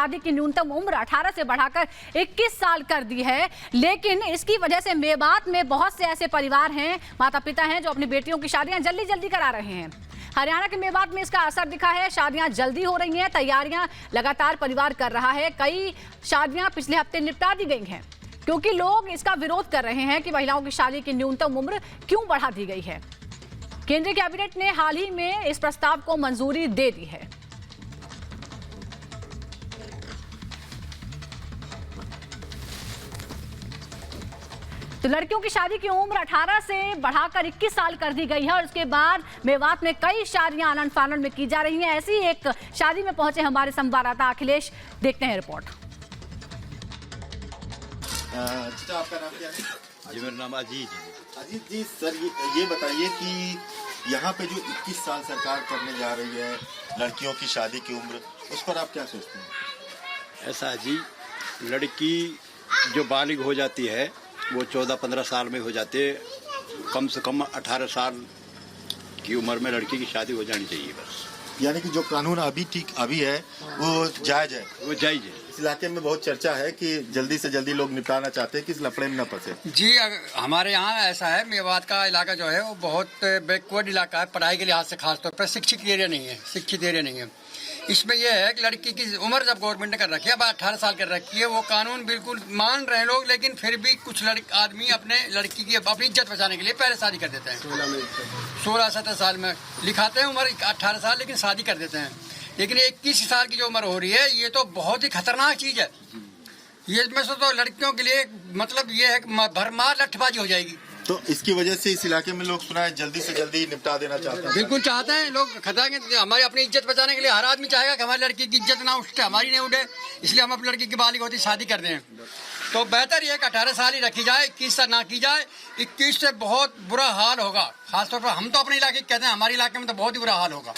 शादी की न्यूनतम उम्र 18 से बढ़ाकर 21 साल कर दी है। लेकिन इसकी वजह से मेवात में बहुत से ऐसे परिवार हैं, माता पिता हैं, जो अपनी बेटियों की शादियां जल्दी जल्दी करा रहे हैं। हरियाणा के मेवात में इसका असर दिखा है। शादियां जल्दी हो रही हैं, तैयारियां लगातार परिवार कर रहा है। कई शादियां पिछले हफ्ते निपटा दी गई हैं, क्योंकि लोग इसका विरोध कर रहे हैं कि महिलाओं की शादी की न्यूनतम उम्र क्यों बढ़ा दी गई है। केंद्रीय कैबिनेट ने हाल ही में इस प्रस्ताव को मंजूरी दे दी है। तो लड़कियों की शादी की उम्र 18 से बढ़ाकर 21 साल कर दी गई है और उसके बाद मेवात में कई शादियां आनन फानन में की जा रही हैं। ऐसी एक शादी में पहुंचे हमारे संवाददाता अखिलेश, देखते हैं रिपोर्ट। आपका नाम क्या है? जी मेरा नाम अजीत। अजीत जी, सर ये बताइए कि यहाँ पे जो 21 साल सरकार करने जा रही है लड़कियों की शादी की उम्र, उस पर आप क्या सोचते हैं? ऐसा जी, लड़की जो बालिग हो जाती है वो 14-15 साल में हो जाते, कम से कम 18 साल की उम्र में लड़की की शादी हो जानी चाहिए बस। यानी कि जो कानून अभी है वो जायज है? वो जायज है। इस इलाके में बहुत चर्चा है कि जल्दी से जल्दी लोग निपटाना चाहते हैं कि इस लफड़े में न फंसे। जी, हमारे यहाँ ऐसा है, मेवात का इलाका जो है वो बहुत बैकवर्ड इलाका है पढ़ाई के लिहाज से, खासतौर पर शिक्षित एरिया नहीं है। इसमें यह है कि लड़की की उम्र जब गवर्नमेंट ने कर रखी है, अब 18 साल कर रखी है, वो कानून बिल्कुल मान रहे हैं लोग, लेकिन फिर भी कुछ आदमी अपने लड़की की अपनी इज्जत बचाने के लिए पहले शादी कर देते हैं। 16-17 साल में लिखाते हैं उम्र 18 साल, लेकिन शादी कर देते हैं। लेकिन 21 साल की जो उम्र हो रही है, ये तो बहुत ही खतरनाक चीज है। ये में से तो लड़कियों के लिए मतलब ये है कि भरमार लठबाजी हो जाएगी। तो इसकी वजह से इस इलाके में लोग सुना है जल्दी से जल्दी निपटा देना चाहते हैं। बिल्कुल चाहते हैं लोग, खतरा हमारी अपनी इज्जत बचाने के लिए हर आदमी चाहेगा कि हमारी लड़की की इज्जत ना उठे, हमारी नहीं उठे, इसलिए हम अपनी लड़की की बालिग होती शादी कर दें। तो बेहतर ये कि 18 साल ही रखी जाए, 21 साल ना की जाए। 21 से बहुत बुरा हाल होगा, खासतौर पर हम तो अपने इलाके कहते हैं, हमारे इलाके में तो बहुत ही बुरा हाल होगा।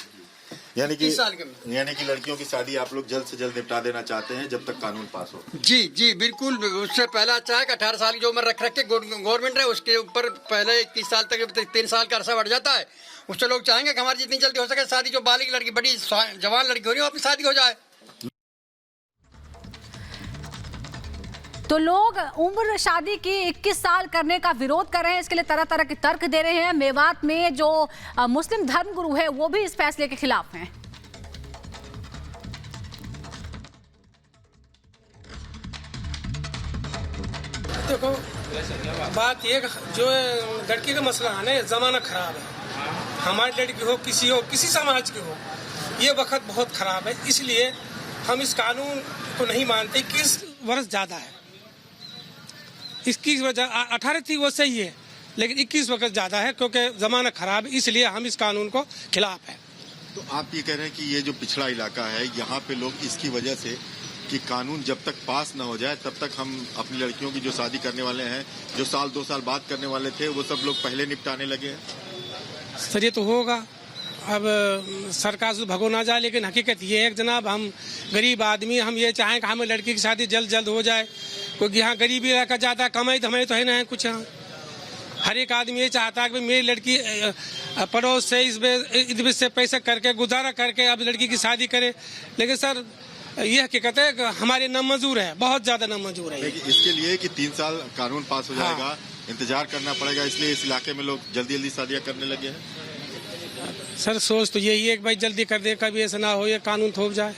यानी कि लड़कियों की शादी आप लोग जल्द से जल्द निपटा देना चाहते हैं जब तक कानून पास हो? जी बिल्कुल। उससे पहला अच्छा है कि 18 साल की जो उम्र रख के गवर्नमेंट है, उसके ऊपर पहले 21 साल तक 3 साल का अरसा बढ़ जाता है। उससे लोग चाहेंगे कि हमारी जितनी जल्दी हो सके शादी, जो बालिग लड़की, बड़ी जवान लड़की हो रही है, अपनी शादी हो जाए। तो लोग उम्र शादी की 21 साल करने का विरोध कर रहे हैं। इसके लिए तरह तरह के तर्क दे रहे हैं। मेवात में जो मुस्लिम धर्मगुरु है वो भी इस फैसले के खिलाफ हैं। देखो, बात ये जो लड़की का मसला है ना, जमाना खराब है। हमारी लड़की हो, किसी समाज की हो, ये वक्त बहुत खराब है। इसलिए हम इस कानून को नहीं मानते। 21 वर्ष ज्यादा है, 21 वजह 18 थी वो सही है, लेकिन 21 वक्त ज्यादा है क्योंकि जमाना खराब है, इसलिए हम इस कानून को खिलाफ है। तो आप ये कह रहे हैं कि ये जो पिछड़ा इलाका है, यहाँ पे लोग इसकी वजह से कि कानून जब तक पास न हो जाए तब तक हम अपनी लड़कियों की जो शादी करने वाले हैं, जो 1-2 साल बाद करने वाले थे, वो सब लोग पहले निपटाने लगे हैं। सर ये तो होगा, अब सरकार से भगो ना जाए, लेकिन हकीकत ये है कि जनाब, हम गरीब आदमी, हम ये चाहें कि हमें लड़की की शादी जल्द हो जाए, क्योंकि यहाँ गरीबी रखा जाता है, कमाई तो हमें तो है ना है कुछ। यहाँ हर एक आदमी ये चाहता है कि मेरी लड़की पड़ोस से इधर से पैसा करके गुजारा करके अब लड़की की शादी करे। लेकिन सर ये हकीकत है कि हमारे नामंजूर है, बहुत ज्यादा नामंजूर है। लेकिन इसके लिए कि 3 साल कानून पास हो जाएगा, हाँ, इंतजार करना पड़ेगा, इसलिए इस इलाके में लोग जल्दी शादियां करने लगे हैं। सर सोच तो यही है कि भाई जल्दी कर दे, कभी ऐसा ना हो ये कानून थोप जाए,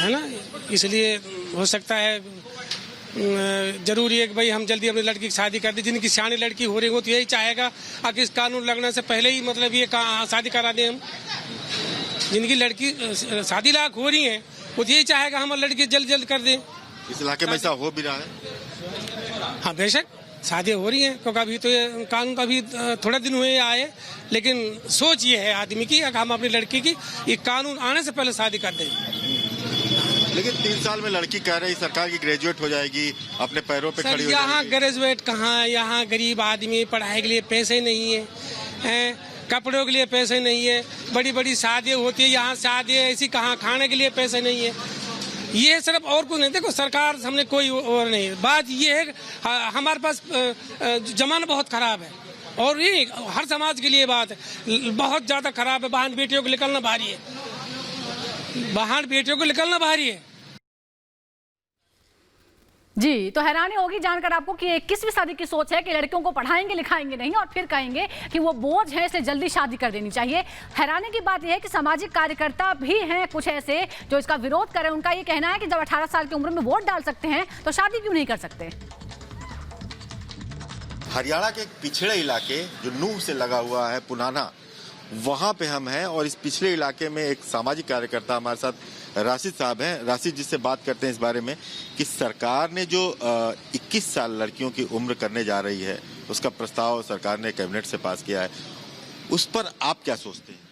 है ना। इसलिए हो सकता है जरूरी है कि भाई हम जल्दी अपनी लड़की की शादी कर दें। जिनकी सियानी लड़की हो रही हो तो यही चाहेगा अगर इस कानून लगने से पहले ही मतलब ये शादी करा दें हम। जिनकी लड़की शादी लायक हो रही है वो यही चाहेगा हम लड़की जल्द कर दें। इस इलाके में ऐसा हो भी रहा है? हाँ बेशक शादी हो रही है, क्योंकि अभी तो ये कानून का भी थोड़ा दिन हुए आए, लेकिन सोच ये है आदमी की अगर हम अपनी लड़की की ये कानून आने से पहले शादी कर दें। लेकिन 3 साल में लड़की कह रही सरकार की ग्रेजुएट हो जाएगी, अपने पैरों पे खड़ी हो जाएगी। यहाँ ग्रेजुएट कहाँ, यहाँ गरीब आदमी, पढ़ाई के लिए पैसे नहीं है, कपड़ों के लिए पैसे नहीं है, बड़ी बड़ी शादी होती है, यहाँ शादी ऐसी कहाँ, खाने के लिए पैसे नहीं है। ये सिर्फ और कुछ नहीं, देखो सरकार हमने कोई और नहीं, बात ये है हमारे पास जमाना बहुत खराब है और ये हर समाज के लिए बात है, बहुत ज्यादा खराब है, बहन बेटियों को निकलना भारी है। बाहर बेटियों को निकलना भारी है। जी, तो हैरानी होगी जानकर आपको कि 21वीं सदी की सोच है कि लड़कियों को पढ़ाएंगे लिखाएंगे नहीं और फिर कहेंगे कि वो बोझ है, इसलिए जल्दी शादी कर देनी चाहिए। हैरानी की बात यह है कि सामाजिक कार्यकर्ता भी हैं कुछ ऐसे जो इसका विरोध करें। उनका ये कहना है कि जब 18 साल की उम्र में वोट डाल सकते हैं तो शादी क्यों नहीं कर सकते। हरियाणा के एक पिछड़े इलाके जो नूह से लगा हुआ है पुनाना, वहां पे हम हैं और इस पिछड़े इलाके में एक सामाजिक कार्यकर्ता हमारे साथ राशिद साहब हैं। राशिद जी से बात करते हैं इस बारे में कि सरकार ने जो 21 साल लड़कियों की उम्र करने जा रही है, उसका प्रस्ताव सरकार ने कैबिनेट से पास किया है, उस पर आप क्या सोचते हैं?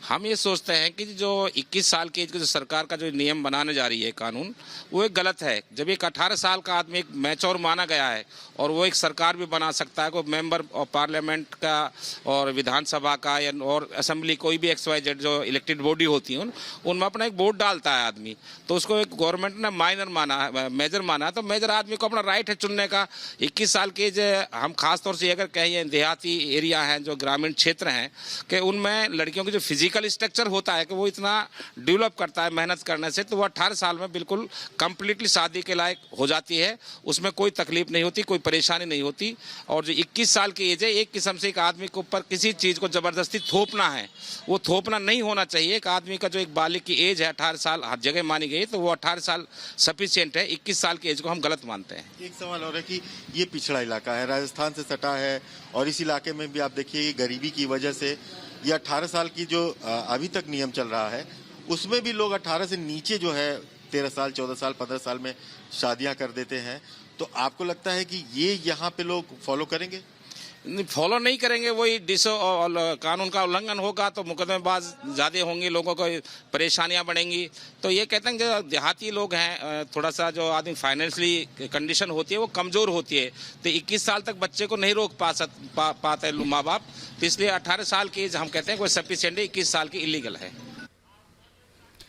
हम ये सोचते हैं कि जो 21 साल की एज का जो सरकार का जो नियम बनाने जा रही है कानून, वो एक गलत है। जब एक 18 साल का आदमी एक मैच्योर माना गया है और वो एक सरकार भी बना सकता है, कोई मेंबर ऑफ पार्लियामेंट का और विधानसभा का या और असेंबली कोई भी XYZ जो इलेक्टेड बॉडी होती है उनमें अपना एक वोट डालता है आदमी, तो उसको एक गवर्नमेंट ने माइनर माना है, मेजर माना है, तो मेजर आदमी को अपना राइट है चुनने का। 21 साल की एज हम खासतौर से अगर कहें देहाती एरिया हैं, जो ग्रामीण क्षेत्र हैं, कि उनमें लड़कियों की जो फिजिकल स्ट्रक्चर होता है कि वो इतना डेवलप करता है मेहनत करने से, तो वो 18 साल में बिल्कुल कंप्लीटली शादी के लायक हो जाती है। उसमें कोई तकलीफ नहीं होती, कोई परेशानी नहीं होती। और जो 21 साल की एज है, एक किस्म से एक आदमी के ऊपर किसी चीज़ को ज़बरदस्ती थोपना है, वो थोपना नहीं होना चाहिए। एक आदमी का जो एक बालिग की एज है 18 साल हर जगह मानी गई, तो वो 18 साल सफिशिएंट है। 21 साल की एज को हम गलत मानते हैं। एक सवाल और है कि ये पिछड़ा इलाका है, राजस्थान से सटा है और इस इलाके में भी आप देखिए गरीबी की वजह से ये 18 साल की जो अभी तक नियम चल रहा है, उसमें भी लोग 18 से नीचे जो है 13 साल 14 साल 15 साल में शादियां कर देते हैं। तो आपको लगता है कि ये यहाँ पे लोग फॉलो करेंगे? फॉलो नहीं करेंगे, वही कानून का उल्लंघन होगा तो मुकदमेबाज ज़्यादा होंगे, लोगों को परेशानियां बढ़ेंगी। तो ये कहते हैं कि देहाती लोग हैं, थोड़ा सा जो आदमी फाइनेंशियली कंडीशन होती है वो कमज़ोर होती है, तो 21 साल तक बच्चे को नहीं रोक पाते माँ बाप, तो इसलिए 18 साल की एज हम कहते हैं कोई सफिशिएंट है, 21 साल की इलीगल है।